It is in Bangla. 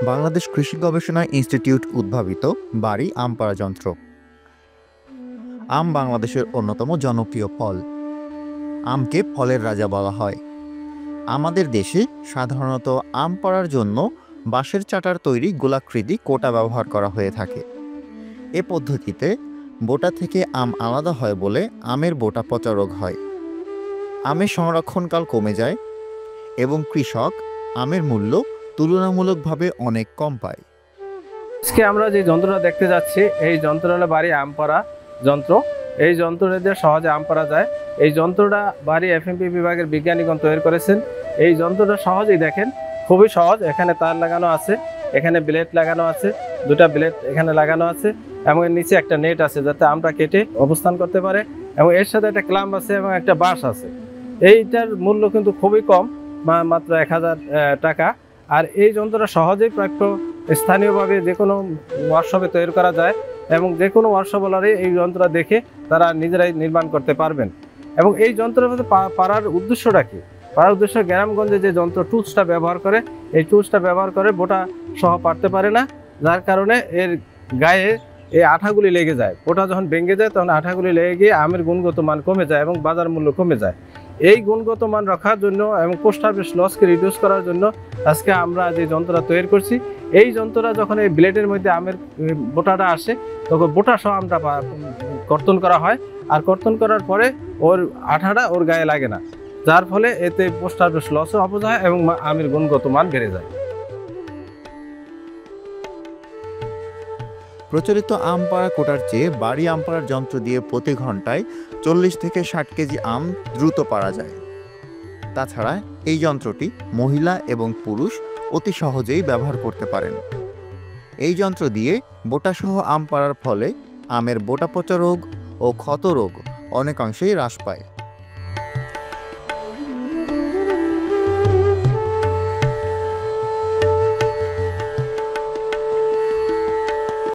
বাংলাদেশ কৃষি গবেষণা ইনস্টিটিউট উদ্ভাবিত বাড়ি আম পাড়া যন্ত্র। আম বাংলাদেশের অন্যতম জনপ্রিয় ফল। আমকে ফলের রাজা বলা হয়। আমাদের দেশে সাধারণত আম পাড়ার জন্য বাঁশের চাটার তৈরি গোলাকৃতি কোটা ব্যবহার করা হয়ে থাকে। এ পদ্ধতিতে বোটা থেকে আম আলাদা হয় বলে আমের বোটা পচা রোগ হয়। আমের সংরক্ষণকাল কমে যায় এবং কৃষক আমের মূল্য তুলনামূলকভাবে অনেক কম পায়। আজকে আমরা যে যন্ত্রটা দেখতে যাচ্ছি এই যন্ত্র হলো বাড়ি আম পাড়া যন্ত্র। এই যন্ত্রটা দিয়ে সহজে আম পাড়া যায়। এই যন্ত্রটা বাড়ি এফএমপি বিভাগের বিজ্ঞানীগণ তৈরি করেছেন। এই যন্ত্রটা সহজেই দেখেন, খুবই সহজ। এখানে তার লাগানো আছে, এখানে ব্লেড লাগানো আছে, দুটা ব্লেড এখানে লাগানো আছে এবং এর নিচে একটা নেট আছে যাতে আমটা কেটে অবস্থান করতে পারে, এবং এর সাথে একটা ক্লাম্প আছে এবং একটা বাঁশ আছে। এইটার মূল্য কিন্তু খুবই কম, মাত্র 1000 টাকা। আর এই যন্ত্রটা সহজেই প্রাপ্য, স্থানীয়ভাবে যে কোনো ওয়ার্কশপে তৈরি করা যায় এবং যে কোনো ওয়ার্কশপওয়ালারই এই যন্ত্রটা দেখে তারা নিজেরাই নির্মাণ করতে পারবেন। এবং এই যন্ত্রের মধ্যে পাড়ার উদ্দেশ্যটা কি? পাড়ার উদ্দেশ্য গ্রামগঞ্জে যে যন্ত্র টুলসটা ব্যবহার করে, এই টুলসটা ব্যবহার করে বোটা সহ পারতে পারে না, যার কারণে এর গায়ে এই আঠাগুলি লেগে যায়। বোটা যখন ভেঙে যায় তখন আঠাগুলি লেগে গিয়ে আমের গুণগত মান কমে যায় এবং বাজার মূল্য কমে যায়। এই গুণগত মান রক্ষার জন্য এবং পোস্ট হারভেস্ট লসকে রিডিউস করার জন্য আজকে আমরা যে যন্ত্রটা তৈরি করছি, এই যন্ত্রটা যখন এই ব্লেডের মধ্যে আমের বোটাটা আসে তখন বোটা সহ আমটা কর্তন করা হয়। আর কর্তন করার পরে ওর আঠাটা ওর গায়ে লাগে না, যার ফলে এতে পোস্ট হারভেস্ট লসও অপচয় হয় এবং আমের গুণগত মান বেড়ে যায়। প্রচলিত আম পাড়া কোটার চেয়ে বাড়ি আম পাড়ার যন্ত্র দিয়ে প্রতি ঘন্টায় 40 থেকে 60 কেজি আম দ্রুত পাড়া যায়। তাছাড়া এই যন্ত্রটি মহিলা এবং পুরুষ অতি সহজেই ব্যবহার করতে পারেন। এই যন্ত্র দিয়ে বোটাসহ আম পাড়ার ফলে আমের বোটা পচা রোগ ও ক্ষত রোগ অনেকাংশেই হ্রাস পায়।